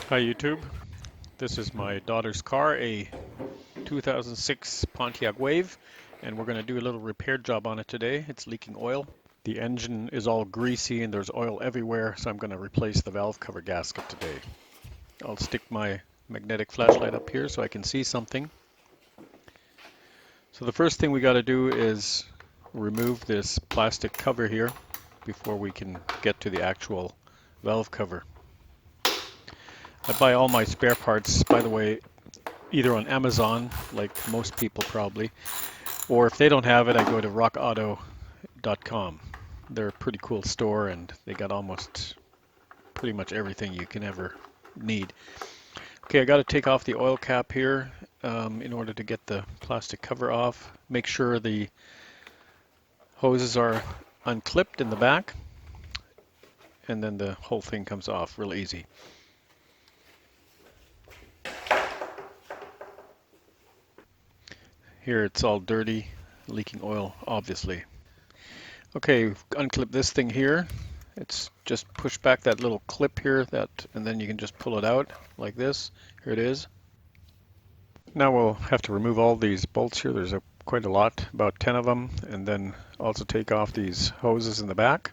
Hi YouTube, this is my daughter's car, a 2006 Pontiac Wave, and we're going to do a little repair job on it today. It's leaking oil. The engine is all greasy and there's oil everywhere, so I'm going to replace the valve cover gasket today. I'll stick my magnetic flashlight up here so I can see something. So the first thing we got to do is remove this plastic cover here before we can get to the actual valve cover. I buy all my spare parts, by the way, either on Amazon, like most people probably, or if they don't have it, I go to rockauto.com. They're a pretty cool store and they got almost pretty much everything you can ever need. Okay, I got to take off the oil cap here in order to get the plastic cover off. Make sure the hoses are unclipped in the back, and then the whole thing comes off real easy. Here it's all dirty, leaking oil, obviously. Okay, unclip this thing here. It's just push back that little clip here, and then you can just pull it out like this. Here it is. Now we'll have to remove all these bolts here. There's quite a lot, about 10 of them, and then also take off these hoses in the back.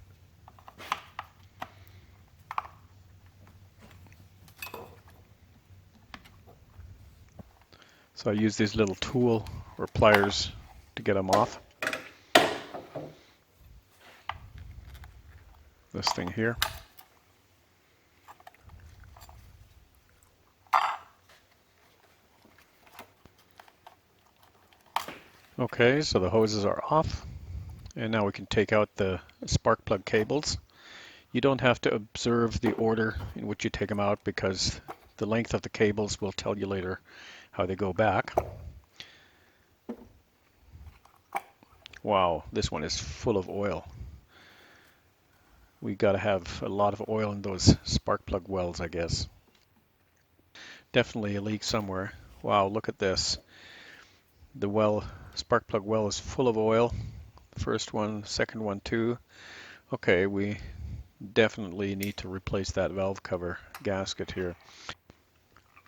So I use these little tool or pliers to get them off. This thing here. Okay, so the hoses are off, and now we can take out the spark plug cables. You don't have to observe the order in which you take them out because the length of the cables will tell you later how they go back. Wow, this one is full of oil. We got to have a lot of oil in those spark plug wells, I guess. Definitely a leak somewhere. Wow, look at this. The spark plug well is full of oil. The first one, second one too. Okay, we definitely need to replace that valve cover gasket here.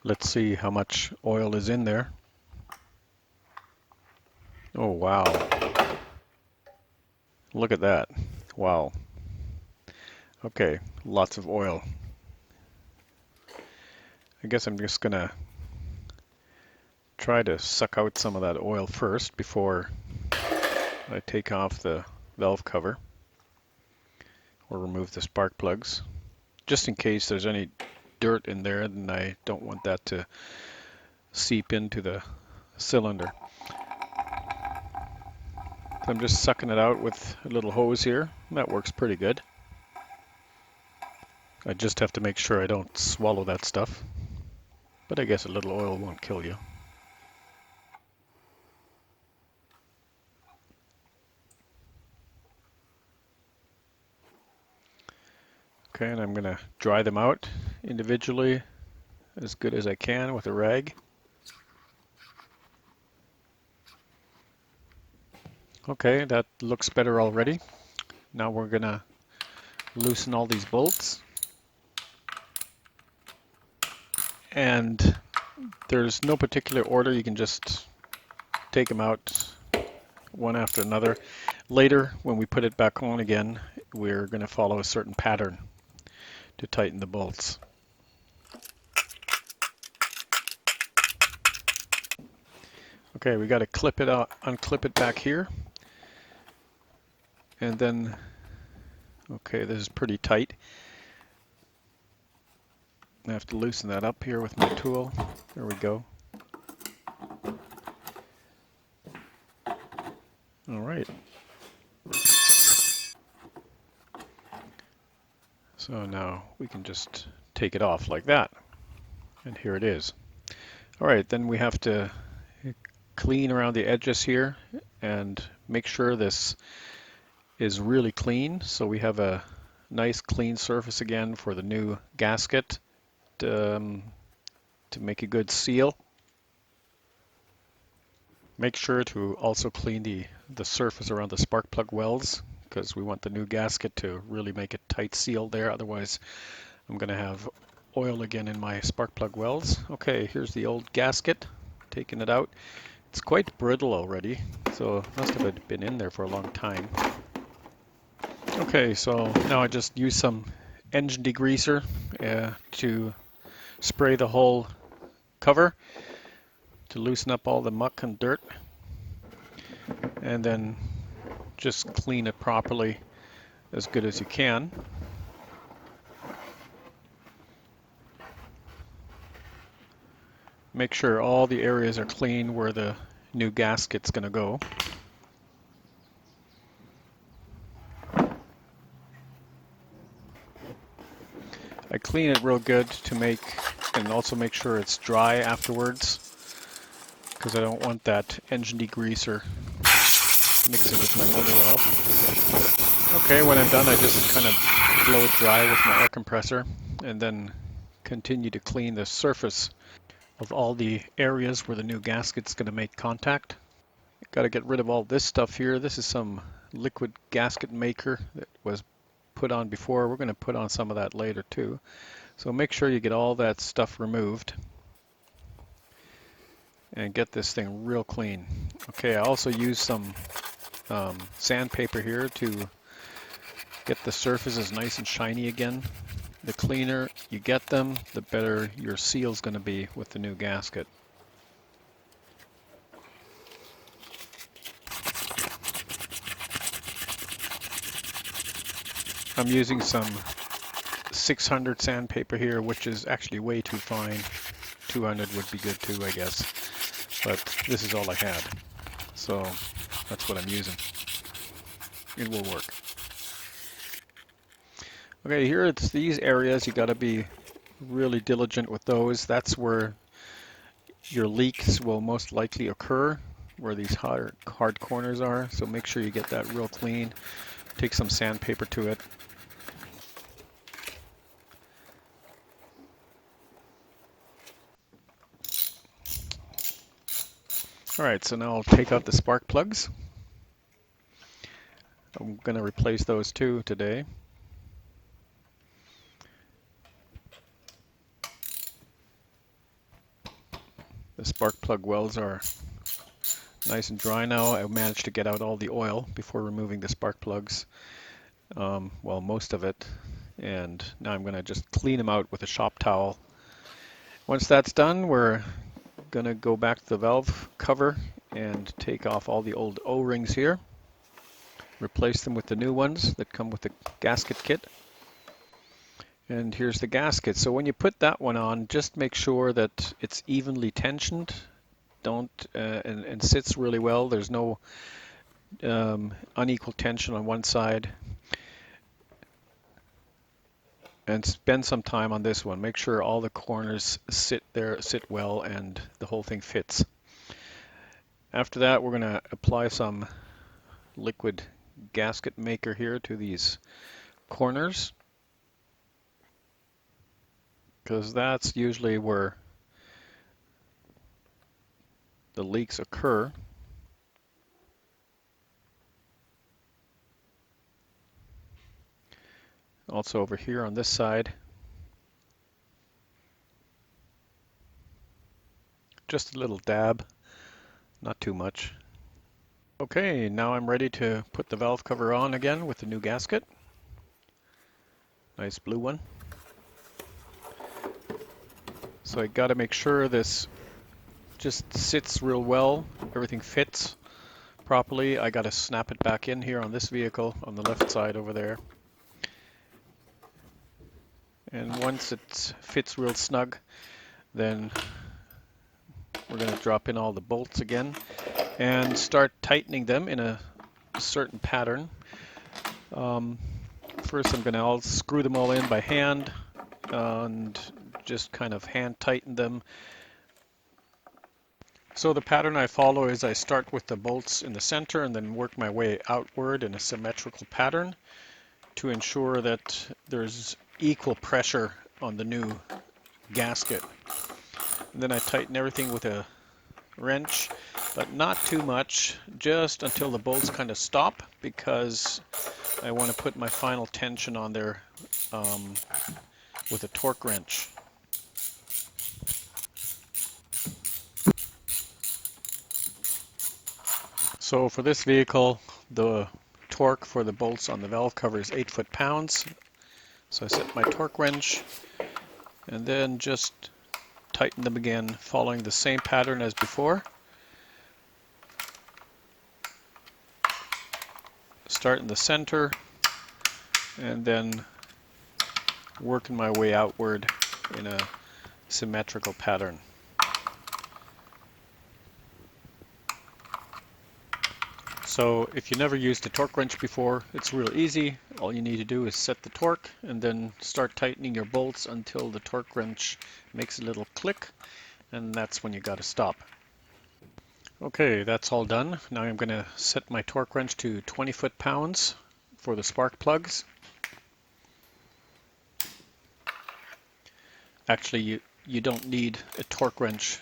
Let's see how much oil is in there. Oh wow, look at that. Wow. Okay, lots of oil. I guess I'm just gonna try to suck out some of that oil first before I take off the valve cover or remove the spark plugs. Just in case there's any dirt in there, then I don't want that to seep into the cylinder. So I'm just sucking it out with a little hose here. That works pretty good. I just have to make sure I don't swallow that stuff. But I guess a little oil won't kill you. Okay, and I'm going to dry them out individually as good as I can with a rag. Okay, that looks better already. Now we're going to loosen all these bolts. And there's no particular order. You can just take them out one after another. Later, when we put it back on again, we're going to follow a certain pattern to tighten the bolts. Okay, we got to clip it out, unclip it back here. And then, okay, this is pretty tight. I have to loosen that up here with my tool. There we go. All right. So now we can just take it off like that. And here it is. All right, then we have to clean around the edges here and make sure this is really clean. So we have a nice clean surface again for the new gasket to make a good seal. Make sure to also clean the surface around the spark plug wells because we want the new gasket to really make a tight seal there. Otherwise, I'm going to have oil again in my spark plug wells. Okay, here's the old gasket, taking it out. It's quite brittle already, so it must have been in there for a long time. Okay, so now I just use some engine degreaser to spray the whole cover to loosen up all the muck and dirt, and then just clean it properly as good as you can. Make sure all the areas are clean where the new gasket's going to go. I clean it real good to and also make sure it's dry afterwards, because I don't want that engine degreaser mixing with my motor oil. Okay, when I'm done, I just kind of blow it dry with my air compressor and then continue to clean the surface of all the areas where the new gasket's going to make contact. Got to get rid of all this stuff here. This is some liquid gasket maker that was put on before. We're going to put on some of that later too. So make sure you get all that stuff removed and get this thing real clean. Okay, I also use some sandpaper here to get the surfaces nice and shiny again. The cleaner you get them, the better your seal's going to be with the new gasket. I'm using some 600 sandpaper here, which is actually way too fine. 200 would be good too, I guess. But this is all I had. So that's what I'm using. It will work. Okay, here it's these areas. You got to be really diligent with those. That's where your leaks will most likely occur, where these hard corners are. So make sure you get that real clean. Take some sandpaper to it. Alright, so now I'll take out the spark plugs. I'm going to replace those too today. The spark plug wells are nice and dry now. I managed to get out all the oil before removing the spark plugs. Well, most of it. And now I'm going to just clean them out with a shop towel. Once that's done, we're going to go back to the valve cover and take off all the old O-rings here. Replace them with the new ones that come with the gasket kit. And here's the gasket. So when you put that one on, just make sure that it's evenly tensioned. And sits really well. There's no unequal tension on one side. And spend some time on this one. Make sure all the corners sit well, and the whole thing fits. After that, we're going to apply some liquid gasket maker here to these corners, because that's usually where the leaks occur. Also over here on this side. Just a little dab, not too much. Okay, now I'm ready to put the valve cover on again with the new gasket. Nice blue one. So I got to make sure this just sits real well, everything fits properly. I got to snap it back in here on this vehicle on the left side over there. And once it fits real snug, then we're going to drop in all the bolts again and start tightening them in a certain pattern. First I'm going to screw them all in by hand and just kind of hand tighten them. So the pattern I follow is I start with the bolts in the center and then work my way outward in a symmetrical pattern to ensure that there's equal pressure on the new gasket. And then I tighten everything with a wrench, but not too much, just until the bolts kind of stop, because I want to put my final tension on there with a torque wrench. So for this vehicle, the torque for the bolts on the valve cover is 8 foot-pounds. So I set my torque wrench and then just tighten them again, following the same pattern as before. Start in the center and then working my way outward in a symmetrical pattern. So if you never used a torque wrench before, it's real easy. All you need to do is set the torque and then start tightening your bolts until the torque wrench makes a little click, and that's when you got to stop. Okay, that's all done. Now I'm going to set my torque wrench to 20 foot-pounds for the spark plugs. Actually, you don't need a torque wrench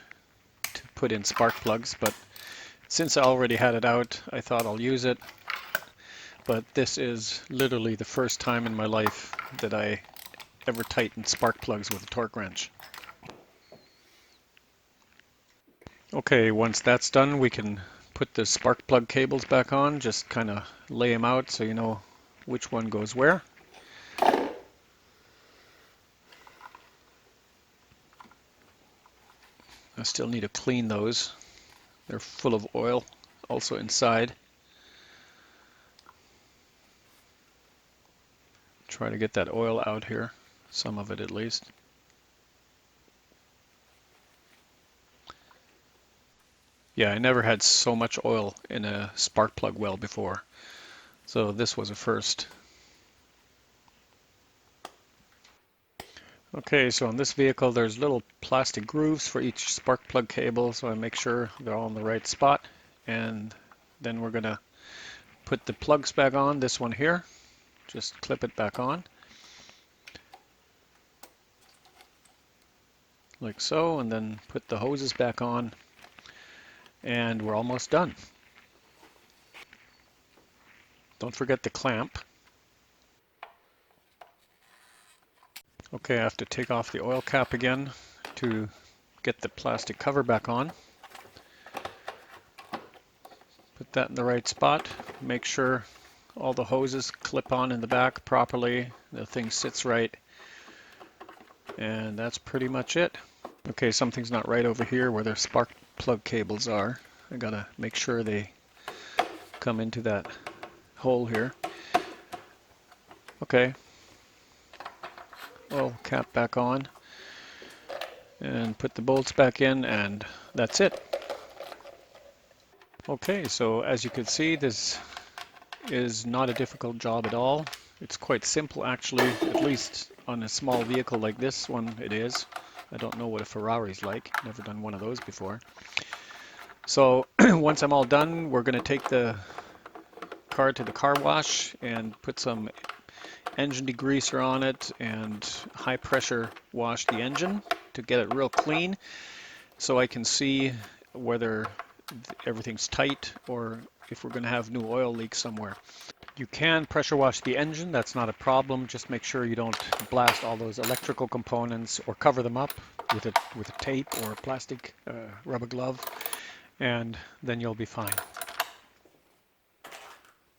to put in spark plugs, but since I already had it out, I thought I'll use it. But this is literally the first time in my life that I ever tightened spark plugs with a torque wrench. Okay, once that's done, we can put the spark plug cables back on. Just kind of lay them out so you know which one goes where. I still need to clean those. They're full of oil also inside. Try to get that oil out here, some of it at least. Yeah, I never had so much oil in a spark plug well before, so this was a first. Okay, so on this vehicle there's little plastic grooves for each spark plug cable, so I make sure they're all in the right spot. And then we're gonna put the plugs back on, this one here. Just clip it back on. Like so, and then put the hoses back on. And we're almost done. Don't forget the clamp. Okay, I have to take off the oil cap again to get the plastic cover back on. Put that in the right spot. Make sure all the hoses clip on in the back properly. The thing sits right. And that's pretty much it. Okay, something's not right over here where the spark plug cables are. I gotta make sure they come into that hole here. Okay. Oil cap back on. And put the bolts back in, and that's it. Okay, so as you can see, this is not a difficult job at all. It's quite simple actually, at least on a small vehicle like this one it is. I don't know what a Ferrari's like, never done one of those before. So once I'm all done, we're going to take the car to the car wash and put some engine degreaser on it and high pressure wash the engine to get it real clean, so I can see whether everything's tight or if we're going to have new oil leaks somewhere. You can pressure wash the engine, that's not a problem. Just make sure you don't blast all those electrical components or cover them up with a tape or a plastic rubber glove, and then you'll be fine.